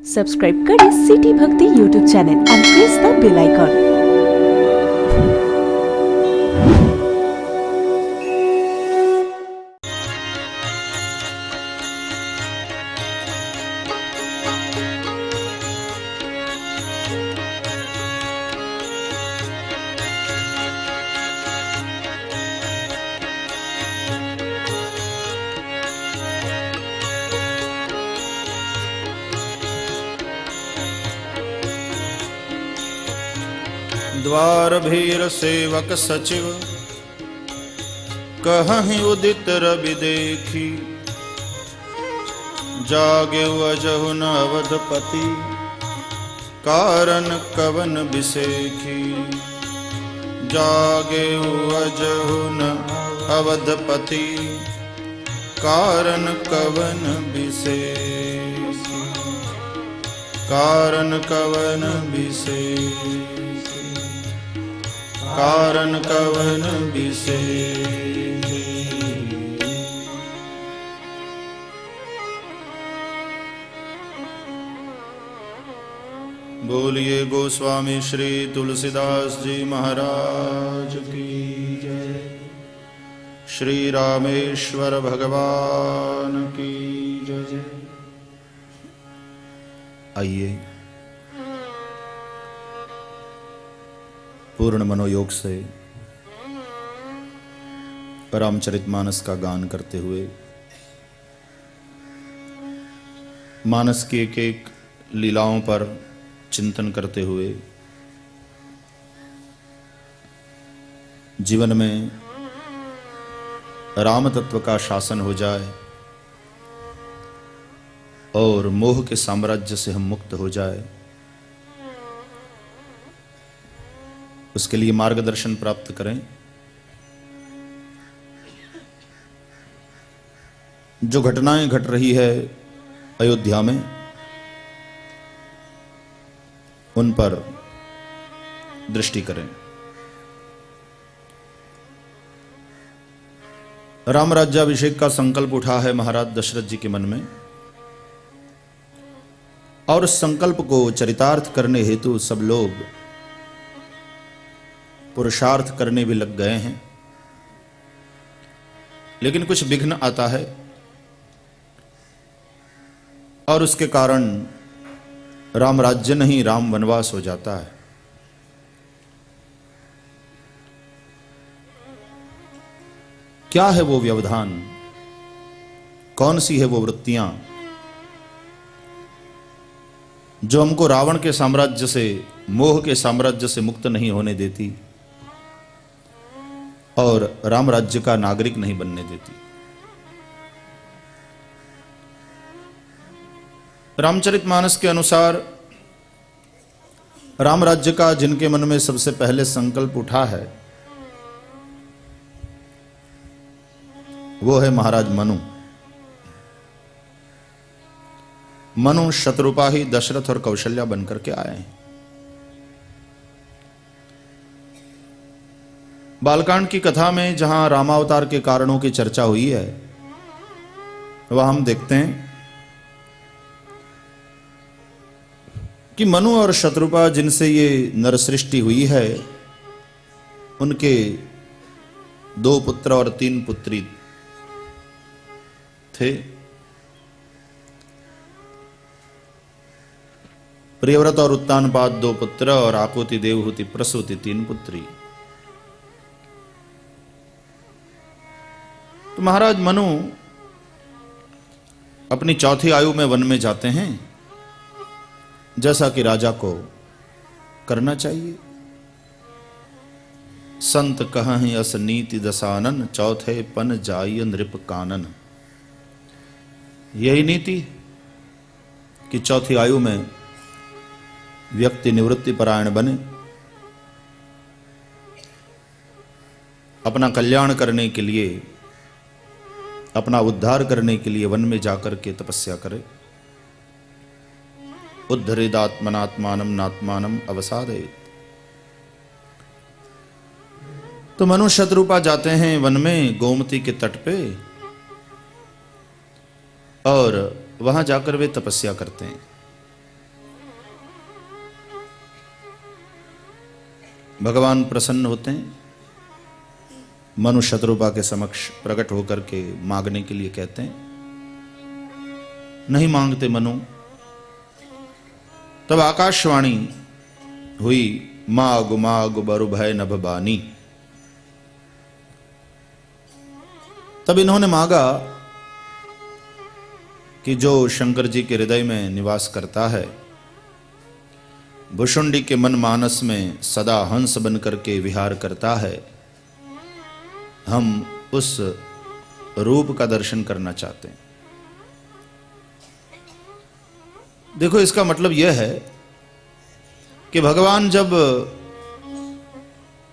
Subscribe करें City Bhakti YouTube channel and press the bell icon. द्वार भीर सेवक सचिव कहीं उदित रवि देखी, जागे अजहु न अवधपति कारण कवन बिसेखी। जागे अजहु न अवधपति कारण कवन बिसेखी। कारण कवन बिसेखी। कारण कवन बिसेखी। बोलिए गोस्वामी श्री तुलसीदास जी महाराज की जय। श्री रामेश्वर भगवान की जय। आइए पूर्ण मनोयोग से रामचरितमानस का गान करते हुए मानस की एक एक लीलाओं पर चिंतन करते हुए जीवन में राम तत्व का शासन हो जाए और मोह के साम्राज्य से हम मुक्त हो जाए, उसके लिए मार्गदर्शन प्राप्त करें। जो घटनाएं घट रही है अयोध्या में, उन पर दृष्टि करें। राम राज्याभिषेक का संकल्प उठा है महाराज दशरथ जी के मन में, और उस संकल्प को चरितार्थ करने हेतु सब लोग पुरुषार्थ करने भी लग गए हैं। लेकिन कुछ विघ्न आता है और उसके कारण राम राज्य नहीं राम वनवास हो जाता है। क्या है वो व्यवधान, कौन सी है वो वृत्तियां जो हमको रावण के साम्राज्य से, मोह के साम्राज्य से मुक्त नहीं होने देती और राम राज्य का नागरिक नहीं बनने देती। रामचरितमानस के अनुसार राम राज्य का जिनके मन में सबसे पहले संकल्प उठा है वो है महाराज मनु। मनु शत्रुपाही दशरथ और कौशल्या बनकर के आए हैं। बालकांड की कथा में जहां रामावतार के कारणों की चर्चा हुई है, वह हम देखते हैं कि मनु और शत्रुपा जिनसे ये नरसृष्टि हुई है, उनके 2 पुत्र और 3 पुत्री थे। प्रियव्रत और उत्तानपाद 2 पुत्र और आकुति देवहूति प्रसूति 3 पुत्री। तो महाराज मनु अपनी 4थी आयु में वन में जाते हैं, जैसा कि राजा को करना चाहिए। संत कहीं अस नीति दसानन, चौथे पन जाय नृप कानन। यही नीति कि 4थी आयु में व्यक्ति निवृत्ति परायण बने, अपना कल्याण करने के लिए, अपना उद्धार करने के लिए वन में जाकर के तपस्या करे। उद्धरेदात्मनात्मानम नात्मानम अवसादयेत्। तो मनु शत्रुपा जाते हैं वन में गोमती के तट पे, और वहां जाकर वे तपस्या करते हैं। भगवान प्रसन्न होते हैं, मनु शत्रुपा के समक्ष प्रकट होकर के मांगने के लिए कहते हैं। नहीं मांगते मनु। तब आकाशवाणी हुई, मागु मागु बरु भय नभ बानी। तब इन्होंने मांगा कि जो शंकर जी के हृदय में निवास करता है, भुषुंडी के मन मानस में सदा हंस बन करके विहार करता है, हम उस रूप का दर्शन करना चाहते हैं। देखो, इसका मतलब यह है कि भगवान जब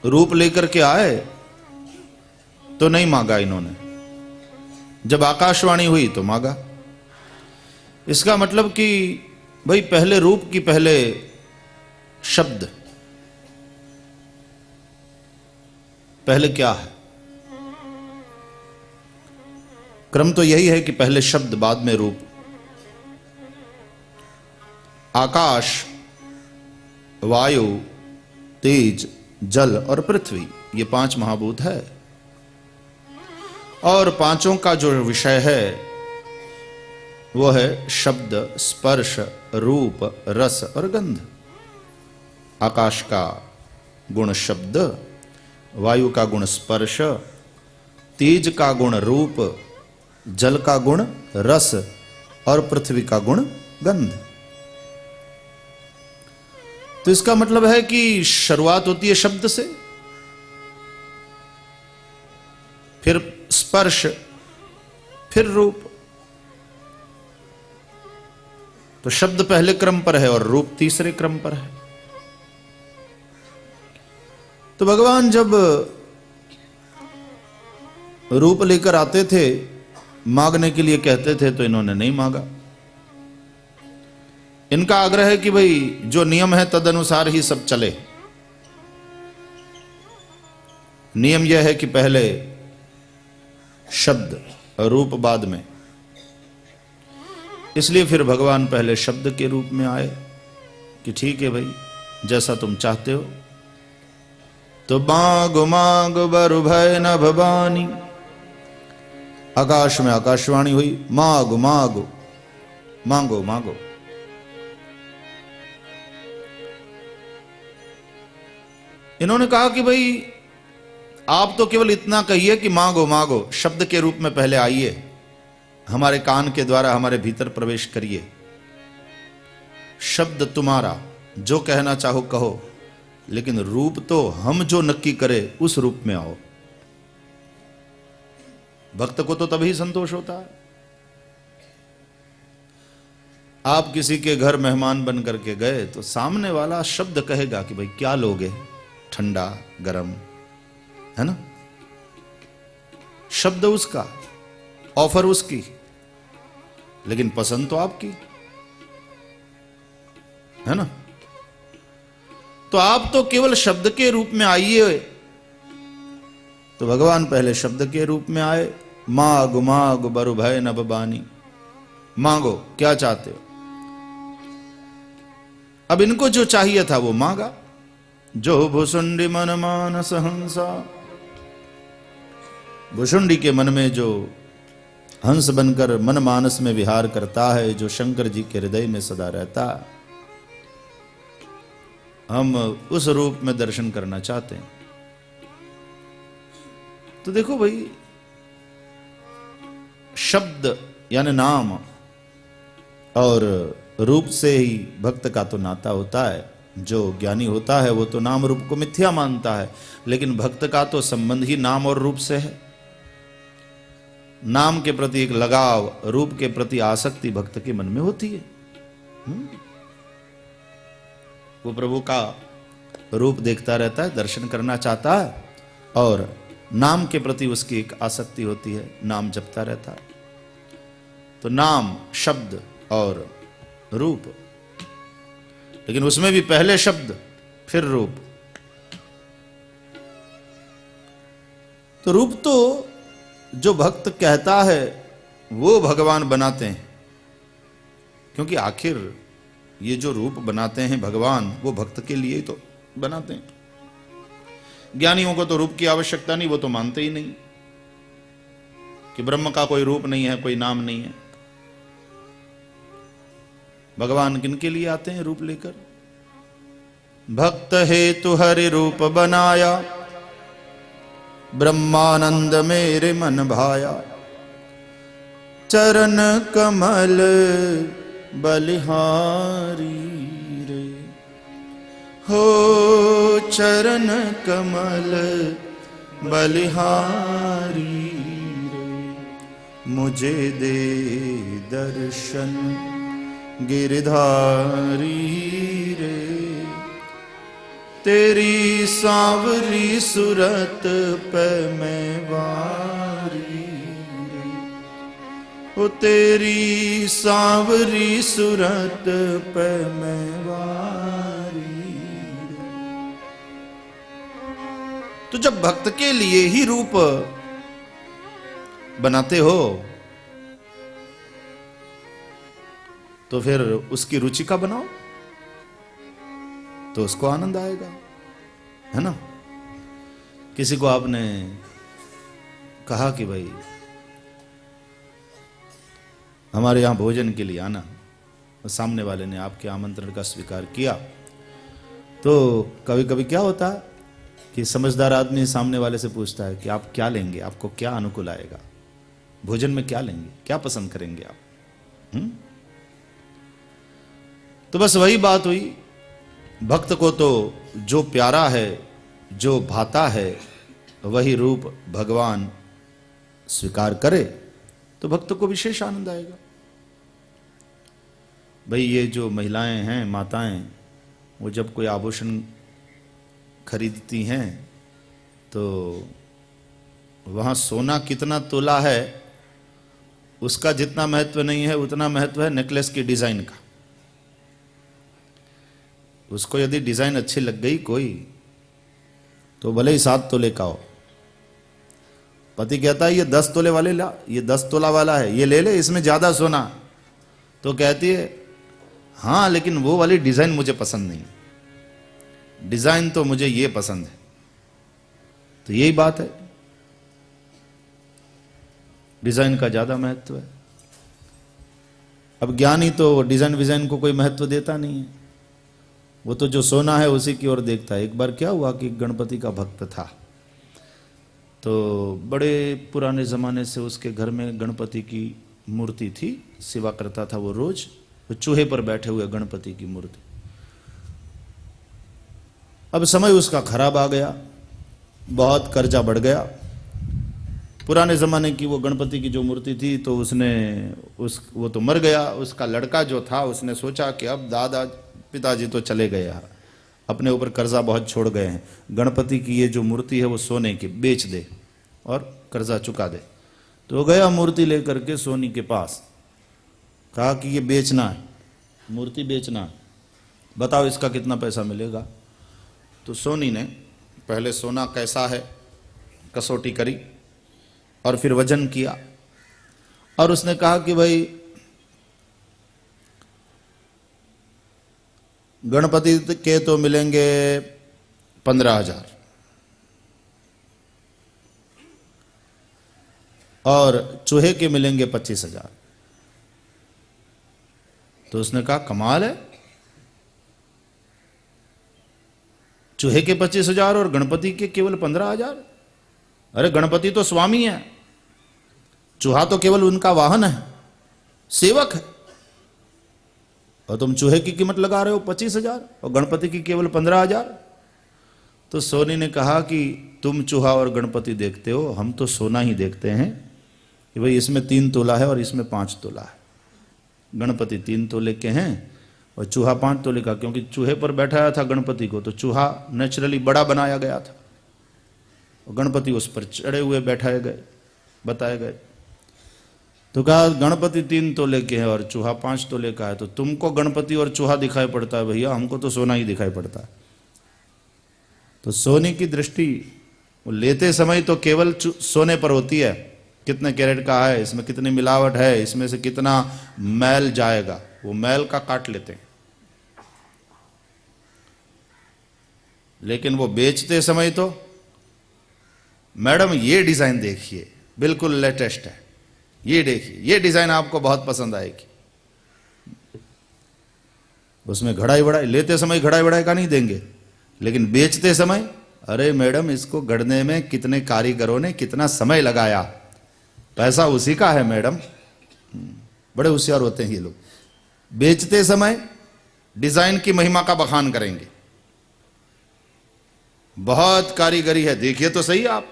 रूप लेकर के आए तो नहीं मांगा इन्होंने, जब आकाशवाणी हुई तो मांगा। इसका मतलब कि भाई पहले रूप की पहले शब्द, पहले क्या है? क्रम तो यही है कि पहले शब्द बाद में रूप। आकाश, वायु, तेज, जल और पृथ्वी, ये 5 महाभूत है। और पांचों का जो विषय है वो है शब्द, स्पर्श, रूप, रस और गंध। आकाश का गुण शब्द, वायु का गुण स्पर्श, तेज का गुण रूप, जल का गुण रस और पृथ्वी का गुण गंध। तो इसका मतलब है कि शुरुआत होती है शब्द से, फिर स्पर्श, फिर रूप। तो शब्द पहले क्रम पर है और रूप तीसरे क्रम पर है। तो भगवान जब रूप लेकर आते थे, मांगने के लिए कहते थे, तो इन्होंने नहीं मांगा। इनका आग्रह है कि भाई जो नियम है तदनुसार ही सब चले। नियम यह है कि पहले शब्द और रूप बाद में। इसलिए फिर भगवान पहले शब्द के रूप में आए कि ठीक है भाई, जैसा तुम चाहते हो। तो मांगो मांगो बरु भय न भवानी। आकाश में आकाशवाणी हुई, मांगो मांगो, मांगो मांगो। इन्होंने कहा कि भाई आप तो केवल इतना कहिए कि मांगो मांगो, शब्द के रूप में पहले आइए, हमारे कान के द्वारा हमारे भीतर प्रवेश करिए। शब्द तुम्हारा, जो कहना चाहो कहो, लेकिन रूप तो हम जो नक्की करे उस रूप में आओ। भक्त को तो तभी संतोष होता है। आप किसी के घर मेहमान बन करके गए तो सामने वाला शब्द कहेगा कि भाई क्या लोगे, ठंडा गरम, है ना? शब्द उसका, ऑफर उसकी, लेकिन पसंद तो आपकी, है ना? तो आप तो केवल शब्द के रूप में आइए। तो भगवान पहले शब्द के रूप में आए, मांगो मांगो बरु भय न बानी। मांगो, क्या चाहते हो? अब इनको जो चाहिए था वो मांगा। जो भुसुंडी मन मानस हंसा, भुसुंडी के मन में जो हंस बनकर मन मानस में विहार करता है, जो शंकर जी के हृदय में सदा रहता है, हम उस रूप में दर्शन करना चाहते हैं। तो देखो भाई, शब्द यानी नाम और रूप से ही भक्त का तो नाता होता है। जो ज्ञानी होता है वो तो नाम रूप को मिथ्या मानता है, लेकिन भक्त का तो संबंध ही नाम और रूप से है। नाम के प्रति एक लगाव, रूप के प्रति आसक्ति भक्त के मन में होती है। वो प्रभु का रूप देखता रहता है, दर्शन करना चाहता है, और नाम के प्रति उसकी एक आसक्ति होती है, नाम जपता रहता है। तो नाम, शब्द और रूप, लेकिन उसमें भी पहले शब्द फिर रूप। तो रूप तो जो भक्त कहता है वो भगवान बनाते हैं, क्योंकि आखिर ये जो रूप बनाते हैं भगवान, वो भक्त के लिए ही तो बनाते हैं। ज्ञानियों को तो रूप की आवश्यकता नहीं, वो तो मानते ही नहीं कि ब्रह्म का कोई रूप नहीं है, कोई नाम नहीं है। भगवान किनके लिए आते हैं रूप लेकर? भक्त हेतु हरि रूप बनाया, ब्रह्मानंद मेरे मन भाया। चरण कमल बलिहारी रे, हो चरण कमल बलिहारी रे। मुझे दे दर्शन गिरधारी रे, तेरी सांवरी सूरत पे मैं वारी रे, ओ तेरी सांवरी सूरत पे मैं वारी रे। तो जब भक्त के लिए ही रूप बनाते हो तो फिर उसकी रुचि का बनाओ, तो उसको आनंद आएगा, है ना। किसी को आपने कहा कि भाई हमारे यहां भोजन के लिए आना, और सामने वाले ने आपके आमंत्रण का स्वीकार किया, तो कभी कभी क्या होता है कि समझदार आदमी सामने वाले से पूछता है कि आप क्या लेंगे, आपको क्या अनुकूल आएगा, भोजन में क्या लेंगे, क्या पसंद करेंगे आप? तो बस वही बात हुई, भक्त को तो जो प्यारा है, जो भाता है, वही रूप भगवान स्वीकार करे तो भक्त को विशेष आनंद आएगा। भाई ये जो महिलाएं हैं, माताएं, वो जब कोई आभूषण खरीदती हैं तो वहां सोना कितना तोला है उसका जितना महत्व नहीं है, उतना महत्व है नेकलेस की डिजाइन का। उसको यदि डिजाइन अच्छी लग गई कोई, तो भले ही 7 तोले का हो, पति कहता है ये 10 तोले वाले ला, ये 10 तोला वाला है, ये ले ले, इसमें ज्यादा सोना। तो कहती है हाँ लेकिन वो वाली डिजाइन मुझे पसंद नहीं, डिजाइन तो मुझे ये पसंद है। तो यही बात है, डिजाइन का ज्यादा महत्व है। अब ज्ञानी तो डिजाइन विजाइन को कोई महत्व देता नहीं है, वो तो जो सोना है उसी की ओर देखता है। एक बार क्या हुआ कि गणपति का भक्त था, तो बड़े पुराने ज़माने से उसके घर में गणपति की मूर्ति थी, सेवा करता था वो रोज, वो चूहे पर बैठे हुए गणपति की मूर्ति। अब समय उसका खराब आ गया, बहुत कर्जा बढ़ गया। पुराने ज़माने की वो गणपति की जो मूर्ति थी, तो वो तो मर गया। उसका लड़का जो था उसने सोचा कि अब पिताजी तो चले गए हैं, अपने ऊपर कर्जा बहुत छोड़ गए हैं, गणपति की ये जो मूर्ति है वो सोने की बेच दे और कर्जा चुका दे। तो वो गया मूर्ति लेकर के सोनी के पास, कहा कि ये बेचना है, मूर्ति बेचना है, बताओ इसका कितना पैसा मिलेगा। तो सोनी ने पहले सोना कैसा है कसौटी करी और फिर वजन किया, और उसने कहा कि भाई गणपति के तो मिलेंगे 15,000 और चूहे के मिलेंगे 25,000। तो उसने कहा कमाल है, चूहे के 25,000 और गणपति के केवल 15,000। अरे गणपति तो स्वामी है, चूहा तो केवल उनका वाहन है, सेवक है, और तुम चूहे की कीमत लगा रहे हो 25,000 और गणपति की केवल 15,000। तो सोनी ने कहा कि तुम चूहा और गणपति देखते हो, हम तो सोना ही देखते हैं कि भाई इसमें 3 तोला है और इसमें 5 तोला है। गणपति 3 तोले के हैं और चूहा 5 तोले का, क्योंकि चूहे पर बैठाया था गणपति को, तो चूहा नेचुरली बड़ा बनाया गया था और गणपति उस पर चढ़े हुए बैठाए गए, बताए गए। तो कहा गणपति 3 तोले के हैं और चूहा 5 तोले का है, तो तुमको गणपति और चूहा दिखाई पड़ता है भैया, हमको तो सोना ही दिखाई पड़ता है। तो सोने की दृष्टि वो लेते समय तो केवल सोने पर होती है, कितने कैरेट का है, इसमें कितनी मिलावट है, इसमें से कितना मैल जाएगा, वो मैल का काट लेते हैं। लेकिन वो बेचते समय तो मैडम ये डिजाइन देखिए, बिल्कुल लेटेस्ट है, ये देखिए, ये डिजाइन आपको बहुत पसंद आएगी। उसमें घड़ाई बढ़ाई, लेते समय घड़ाई बढ़ाई का नहीं देंगे, लेकिन बेचते समय अरे मैडम इसको गढ़ने में कितने कारीगरों ने कितना समय लगाया, पैसा उसी का है मैडम। बड़े होशियार होते हैं ये लोग। बेचते समय डिजाइन की महिमा का बखान करेंगे, बहुत कारीगरी है, देखिए तो सही आप,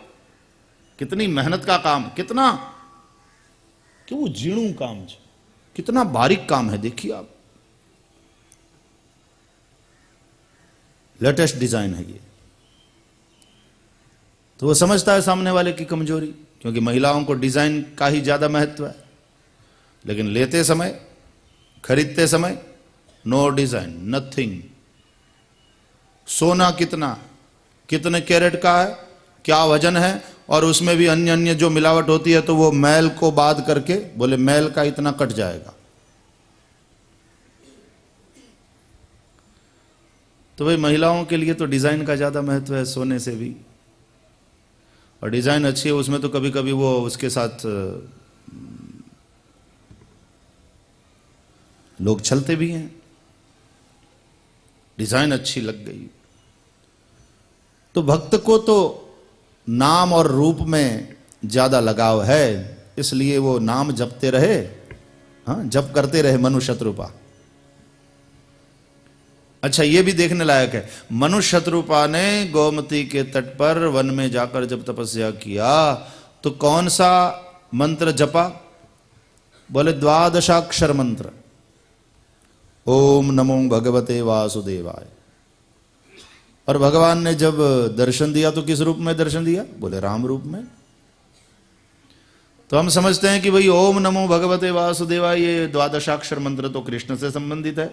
कितनी मेहनत का काम, कितना क्यों जीणु काम, कितना बारीक काम है, देखिए आप, लेटेस्ट डिजाइन है ये। तो वो समझता है सामने वाले की कमजोरी, क्योंकि महिलाओं को डिजाइन का ही ज्यादा महत्व है। लेकिन लेते समय, खरीदते समय नो डिजाइन, नथिंग। सोना कितना, कितने कैरेट का है, क्या वजन है, और उसमें भी अन्य अन्य जो मिलावट होती है, तो वो मैल को बाद करके बोले मैल का इतना कट जाएगा। तो भाई महिलाओं के लिए तो डिजाइन का ज्यादा महत्व है सोने से भी, और डिजाइन अच्छी है उसमें तो कभी कभी वो उसके साथ लोग चलते भी हैं, डिजाइन अच्छी लग गई। तो भक्त को तो नाम और रूप में ज्यादा लगाव है, इसलिए वो नाम जपते रहे, हाँ जप करते रहे मनु शत्रुपा। अच्छा ये भी देखने लायक है, मनु शत्रुपा ने गोमती के तट पर वन में जाकर जब तपस्या किया तो कौन सा मंत्र जपा? बोले 12 मंत्र, ओम नमो भगवते वासुदेवाय। और भगवान ने जब दर्शन दिया तो किस रूप में दर्शन दिया? बोले राम रूप में। तो हम समझते हैं कि भाई ओम नमो भगवते वासुदेवाय ये 12 मंत्र तो कृष्ण से संबंधित है,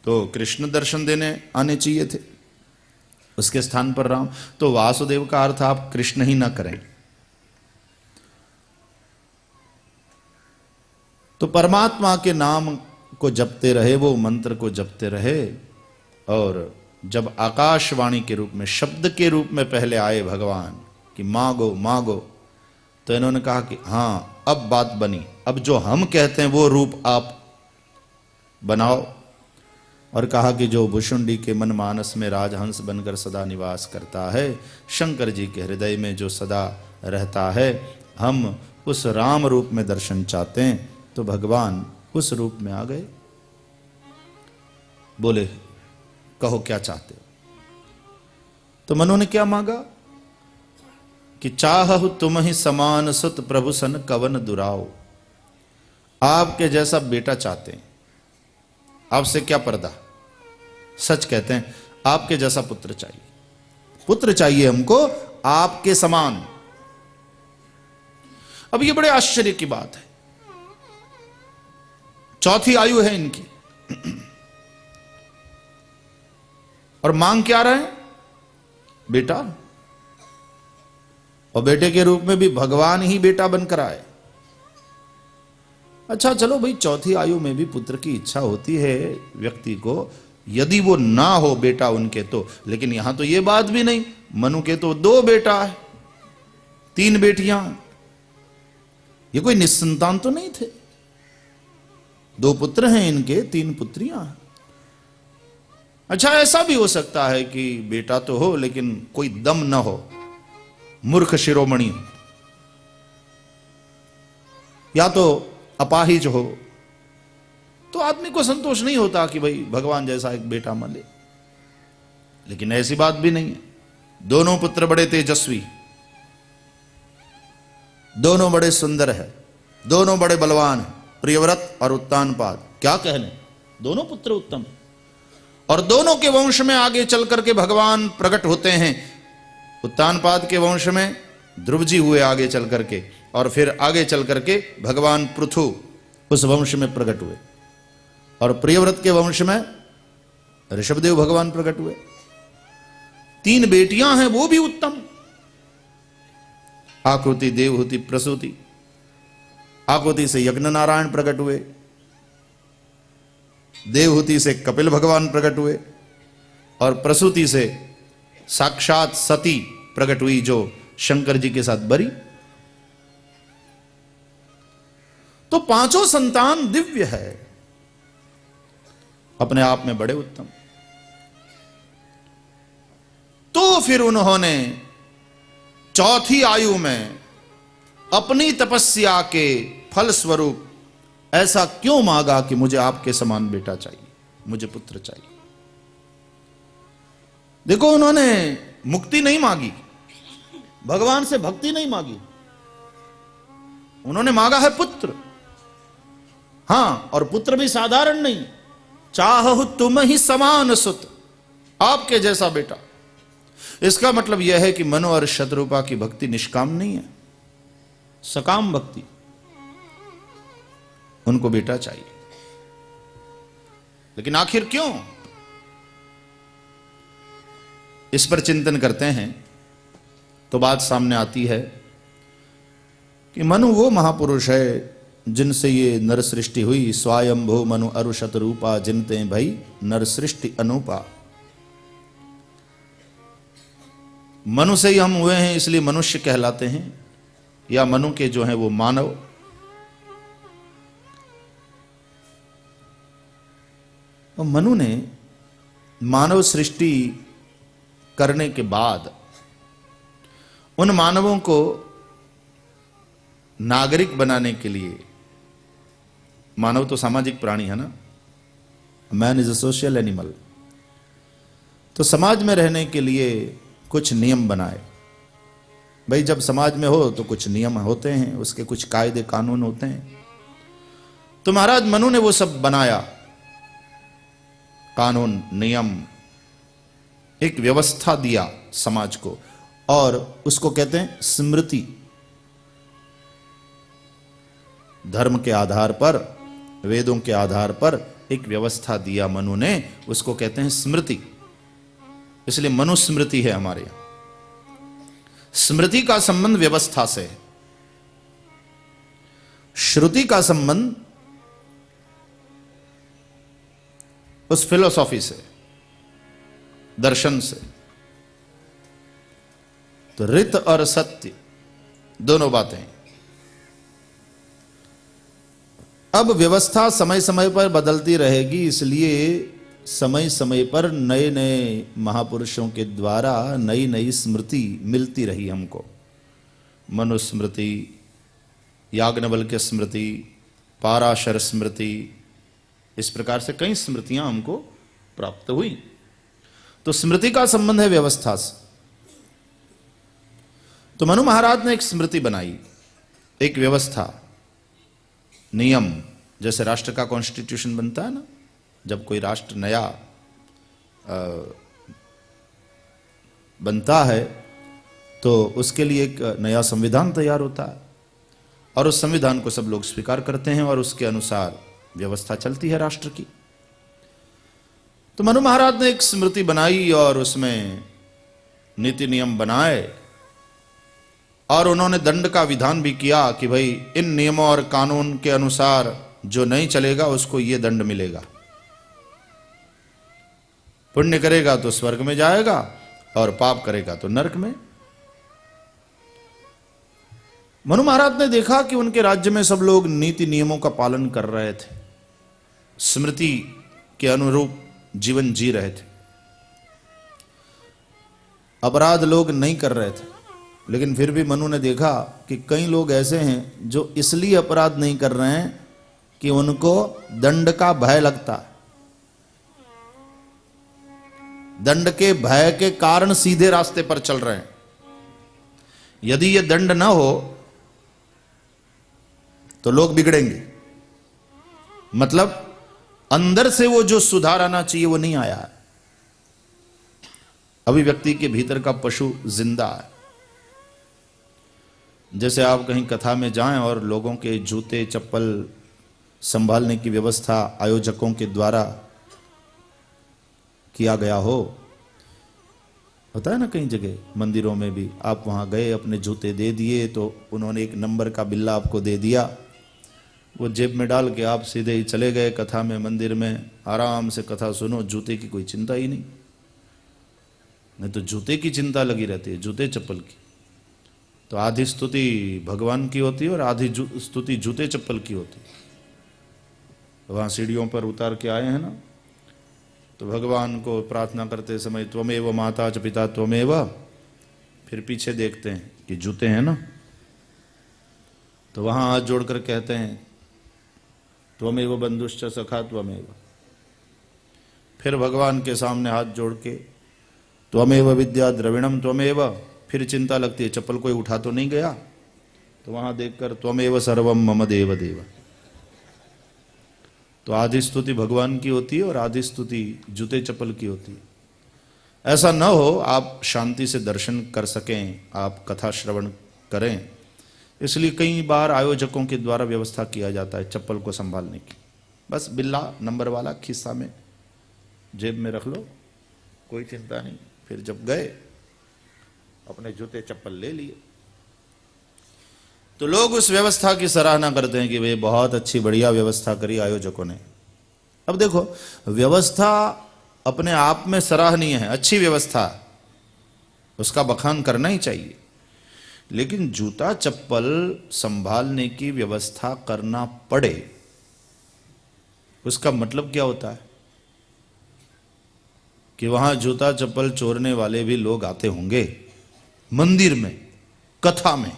तो कृष्ण दर्शन देने आने चाहिए थे, उसके स्थान पर राम। तो वासुदेव का अर्थ आप कृष्ण ही ना करें। तो परमात्मा के नाम को जपते रहे, वो मंत्र को जपते रहे। और जब आकाशवाणी के रूप में, शब्द के रूप में पहले आए भगवान कि मांगो मांगो, तो इन्होंने कहा कि हाँ अब बात बनी, अब जो हम कहते हैं वो रूप आप बनाओ। और कहा कि जो भुषुंडी के मन मानस में राजहंस बनकर सदा निवास करता है, शंकर जी के हृदय में जो सदा रहता है, हम उस राम रूप में दर्शन चाहते हैं। तो भगवान उस रूप में आ गए। बोले कहो क्या चाहते हो? तो मनु ने क्या मांगा कि चाहहु तुम ही समान सुत प्रभु सन कवन दुराओ। आपके जैसा बेटा चाहते हैं, आपसे क्या पर्दा, सच कहते हैं आपके जैसा पुत्र चाहिए, पुत्र चाहिए हमको आपके समान। अब ये बड़े आश्चर्य की बात है, चौथी आयु है इनकी और मांग क्या रहे हैं? बेटा। और बेटे के रूप में भी भगवान ही बेटा बनकर आए। अच्छा चलो भाई, चौथी आयु में भी पुत्र की इच्छा होती है व्यक्ति को, यदि वो ना हो बेटा उनके तो। लेकिन यहां तो ये बात भी नहीं, मनु के तो 2 बेटा है, 3 बेटियां, ये कोई निस्संतान तो नहीं थे। 2 पुत्र हैं इनके, 3 पुत्रियां हैं। अच्छा ऐसा भी हो सकता है कि बेटा तो हो लेकिन कोई दम ना हो, मूर्ख शिरोमणि हो, या तो अपाहिज हो, तो आदमी को संतोष नहीं होता कि भाई भगवान जैसा एक बेटा मिले। लेकिन ऐसी बात भी नहीं है, दोनों पुत्र बड़े तेजस्वी, दोनों बड़े सुंदर है, दोनों बड़े बलवान है, प्रियव्रत और उत्तानपाद। क्या कहने, दोनों पुत्र उत्तम। और दोनों के वंश में आगे चल करके भगवान प्रकट होते हैं। उत्तानपाद के वंश में ध्रुव जी हुए आगे चल करके, और फिर आगे चल करके भगवान पृथु उस वंश में प्रकट हुए, और प्रियव्रत के वंश में ऋषभदेव भगवान प्रकट हुए। 3 बेटियां हैं वो भी उत्तम, आकृति, देवहूति, प्रसूति। आकृति से यज्ञ नारायण प्रकट हुए, देवहूति से कपिल भगवान प्रकट हुए, और प्रसूति से साक्षात सती प्रकट हुई जो शंकर जी के साथ बरी। तो पांचों संतान दिव्य है, अपने आप में बड़े उत्तम। तो फिर उन्होंने चौथी आयु में अपनी तपस्या के फल स्वरूप ऐसा क्यों मांगा कि मुझे आपके समान बेटा चाहिए, मुझे पुत्र चाहिए। देखो, उन्होंने मुक्ति नहीं मांगी, भगवान से भक्ति नहीं मांगी, उन्होंने मांगा है पुत्र। हां, और पुत्र भी साधारण नहीं, चाहहु तुम ही समान सुत, आपके जैसा बेटा। इसका मतलब यह है कि मनु और शतरूपा की भक्ति निष्काम नहीं है, सकाम भक्ति। उनको बेटा चाहिए, लेकिन आखिर क्यों? इस पर चिंतन करते हैं तो बात सामने आती है कि मनु वो महापुरुष है जिनसे ये नर सृष्टि हुई। स्वायंभो मनु अरु शतरूपा, जिनते भई नर सृष्टि अनूपा। मनु से ही हम हुए हैं, इसलिए मनुष्य कहलाते हैं, या मनु के जो हैं वो मानव। और मनु ने मानव सृष्टि करने के बाद उन मानवों को नागरिक बनाने के लिए, मानव तो सामाजिक प्राणी है ना, man is a social animal, तो समाज में रहने के लिए कुछ नियम बनाए। भाई, जब समाज में हो तो कुछ नियम होते हैं, उसके कुछ कायदे कानून होते हैं। तो महाराज मनु ने वो सब बनाया, कानून, नियम, एक व्यवस्था दिया समाज को, और उसको कहते हैं स्मृति। धर्म के आधार पर, वेदों के आधार पर एक व्यवस्था दिया मनु ने, उसको कहते हैं स्मृति। इसलिए मनुस्मृति है हमारे यहां। स्मृति का संबंध व्यवस्था से है, श्रुति का संबंध उस फिलोसॉफी से, दर्शन से। तो ऋत और सत्य दोनों बातें। अब व्यवस्था समय समय पर बदलती रहेगी, इसलिए समय समय पर नए नए महापुरुषों के द्वारा नई नई स्मृति मिलती रही हमको। मनुस्मृति, याज्ञवल्क्य स्मृति, पाराशर स्मृति, इस प्रकार से कई स्मृतियां हमको प्राप्त हुई। तो स्मृति का संबंध है व्यवस्था से। तो मनु महाराज ने एक स्मृति बनाई, एक व्यवस्था, नियम। जैसे राष्ट्र का कॉन्स्टिट्यूशन बनता है ना, जब कोई राष्ट्र नया बनता है तो उसके लिए एक नया संविधान तैयार होता है, और उस संविधान को सब लोग स्वीकार करते हैं, और उसके अनुसार व्यवस्था चलती है राष्ट्र की। तो मनु महाराज ने एक स्मृति बनाई और उसमें नीति नियम बनाए, और उन्होंने दंड का विधान भी किया कि भाई इन नियमों और कानून के अनुसार जो नहीं चलेगा उसको ये दंड मिलेगा। पुण्य करेगा तो स्वर्ग में जाएगा, और पाप करेगा तो नरक में। मनु महाराज ने देखा कि उनके राज्य में सब लोग नीति नियमों का पालन कर रहे थे, स्मृति के अनुरूप जीवन जी रहे थे, अपराध लोग नहीं कर रहे थे। लेकिन फिर भी मनु ने देखा कि कई लोग ऐसे हैं जो इसलिए अपराध नहीं कर रहे हैं कि उनको दंड का भय लगता है। दंड के भय के कारण सीधे रास्ते पर चल रहे हैं। यदि ये दंड ना हो तो लोग बिगड़ेंगे। मतलब अंदर से वो जो सुधार आना चाहिए वो नहीं आया है। अभी व्यक्ति के भीतर का पशु जिंदा है। जैसे आप कहीं कथा में जाएं और लोगों के जूते चप्पल संभालने की व्यवस्था आयोजकों के द्वारा किया गया हो, होता है ना कई जगह मंदिरों में भी, आप वहां गए अपने जूते दे दिए तो उन्होंने एक नंबर का बिल्ला आपको दे दिया, वो जेब में डाल के आप सीधे ही चले गए कथा में, मंदिर में आराम से कथा सुनो, जूते की कोई चिंता ही नहीं। नहीं तो जूते की चिंता लगी रहती है, जूते चप्पल की। तो आधी स्तुति भगवान की होती है और आधी स्तुति जूते चप्पल की होती है। वहां सीढ़ियों पर उतार के आए हैं ना, तो भगवान को प्रार्थना करते समय त्वमेव माता च पिता त्वमेव, फिर पीछे देखते हैं कि जूते हैं ना, तो वहां हाथ जोड़कर कहते हैं त्वमेव बंधुश्च सखा त्वमेव। फिर भगवान के सामने हाथ जोड़ के त्वमेव विद्या द्रविणम त्वमेव, फिर चिंता लगती है चप्पल कोई उठा तो नहीं गया, तो वहां देखकर त्वमेव सर्वम मम देव देव। तो आधी स्तुति भगवान की होती है और आधी स्तुति जूते चप्पल की होती है। ऐसा न हो, आप शांति से दर्शन कर सकें, आप कथा श्रवण करें, इसलिए कई बार आयोजकों के द्वारा व्यवस्था किया जाता है चप्पल को संभालने की। बस बिल्ला नंबर वाला खिस्सा में जेब में रख लो, कोई चिंता नहीं। फिर जब गए अपने जूते चप्पल ले लिए। तो लोग उस व्यवस्था की सराहना करते हैं कि भाई बहुत अच्छी बढ़िया व्यवस्था करी आयोजकों ने। अब देखो, व्यवस्था अपने आप में सराहनीय है, अच्छी व्यवस्था, उसका बखान करना ही चाहिए, लेकिन जूता चप्पल संभालने की व्यवस्था करना पड़े, उसका मतलब क्या होता है कि वहां जूता चप्पल चोरने वाले भी लोग आते होंगे, मंदिर में, कथा में,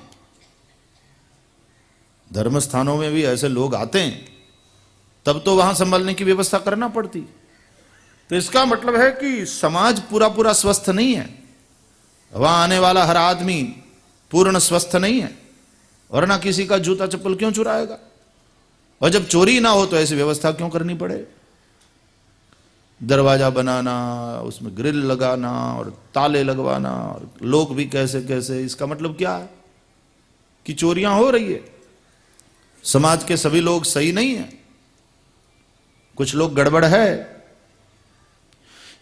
धर्म स्थानों में भी ऐसे लोग आते हैं, तब तो वहां संभालने की व्यवस्था करना पड़ती। तो इसका मतलब है कि समाज पूरा पूरा स्वस्थ नहीं है, वहां आने वाला हर आदमी पूर्ण स्वस्थ नहीं है, वरना किसी का जूता चप्पल क्यों चुराएगा? और जब चोरी ना हो तो ऐसी व्यवस्था क्यों करनी पड़े? दरवाजा बनाना, उसमें ग्रिल लगाना और ताले लगवाना, और लोग भी कैसे कैसे, इसका मतलब क्या है कि चोरियां हो रही है। समाज के सभी लोग सही नहीं है, कुछ लोग गड़बड़ है।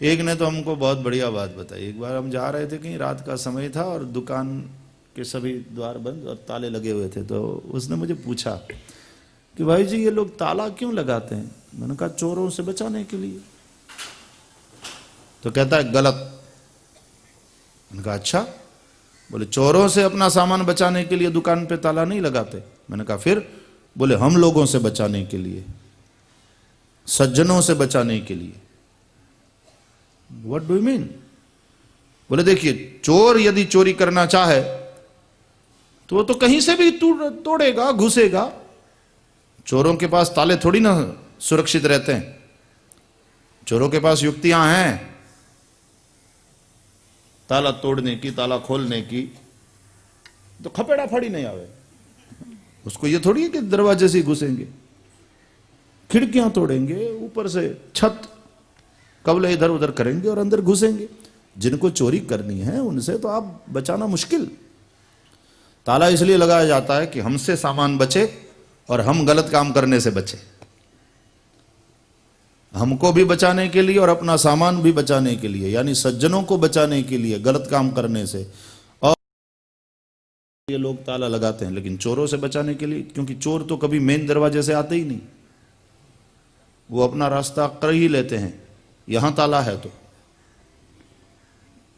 एक ने तो हमको बहुत बढ़िया बात बताई। एक बार हम जा रहे थे कहीं, रात का समय था और दुकान के सभी द्वार बंद और ताले लगे हुए थे। तो उसने मुझे पूछा कि भाई जी ये लोग ताला क्यों लगाते हैं? मैंने कहा चोरों से बचाने के लिए। तो कहता है गलत। मैंने कहा अच्छा? बोले चोरों से अपना सामान बचाने के लिए दुकान पे ताला नहीं लगाते। मैंने कहा फिर? बोले हम लोगों से बचाने के लिए, सज्जनों से बचाने के लिए। What do you mean? बोले देखिए, चोर यदि चोरी करना चाहे तो वो तो कहीं से भी तोड़ेगा, घुसेगा। चोरों के पास ताले थोड़ी ना सुरक्षित रहते हैं, चोरों के पास युक्तियां हैं ताला तोड़ने की, ताला खोलने की। तो खपेड़ा फड़ी नहीं आवे उसको, ये थोड़ी है कि दरवाजे से घुसेंगे, खिड़कियां तोड़ेंगे, ऊपर से छत कबले इधर उधर करेंगे और अंदर घुसेंगे। जिनको चोरी करनी है उनसे तो आप बचाना मुश्किल। ताला इसलिए लगाया जाता है कि हमसे सामान बचे और हम गलत काम करने से बचे, हमको भी बचाने के लिए और अपना सामान भी बचाने के लिए, यानी सज्जनों को बचाने के लिए गलत काम करने से। और ये लोग ताला लगाते हैं, लेकिन चोरों से बचाने के लिए, क्योंकि चोर तो कभी मेन दरवाजे से आते ही नहीं, वो अपना रास्ता कर ही लेते हैं। यहां ताला है तो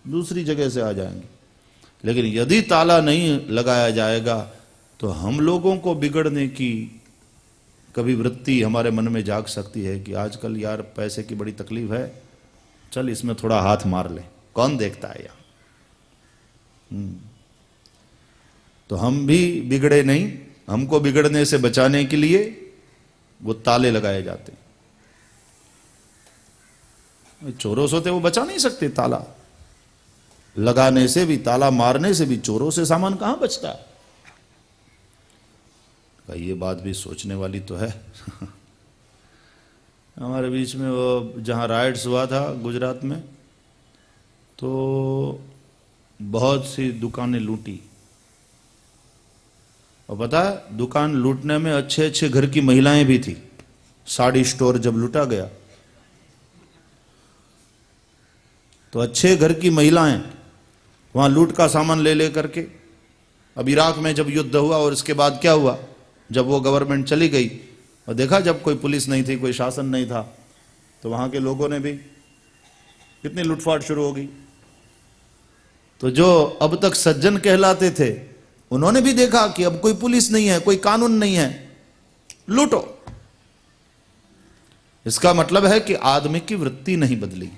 दूसरी जगह से आ जाएंगे। लेकिन यदि ताला नहीं लगाया जाएगा तो हम लोगों को बिगड़ने की कभी वृत्ति हमारे मन में जाग सकती है कि आजकल यार पैसे की बड़ी तकलीफ है, चल इसमें थोड़ा हाथ मार ले, कौन देखता है यहां। तो हम भी बिगड़े नहीं, हमको बिगड़ने से बचाने के लिए वो ताले लगाए जाते हैं। चोरों से तो वो बचा नहीं सकते, ताला लगाने से भी, ताला मारने से भी चोरों से सामान कहां बचता है। ये बात भी सोचने वाली तो है। हमारे बीच में वो जहां राइट्स हुआ था गुजरात में, तो बहुत सी दुकानें लूटी। और पता है, दुकान लूटने में अच्छे अच्छे घर की महिलाएं भी थी। साड़ी स्टोर जब लूटा गया तो अच्छे घर की महिलाएं वहां लूट का सामान ले ले करके, अब इराक में जब युद्ध हुआ और इसके बाद क्या हुआ, जब वो गवर्नमेंट चली गई और देखा जब कोई पुलिस नहीं थी, कोई शासन नहीं था, तो वहां के लोगों ने भी कितनी लूटफाट शुरू हो गई। तो जो अब तक सज्जन कहलाते थे उन्होंने भी देखा कि अब कोई पुलिस नहीं है, कोई कानून नहीं है, लूटो। इसका मतलब है कि आदमी की वृत्ति नहीं बदली।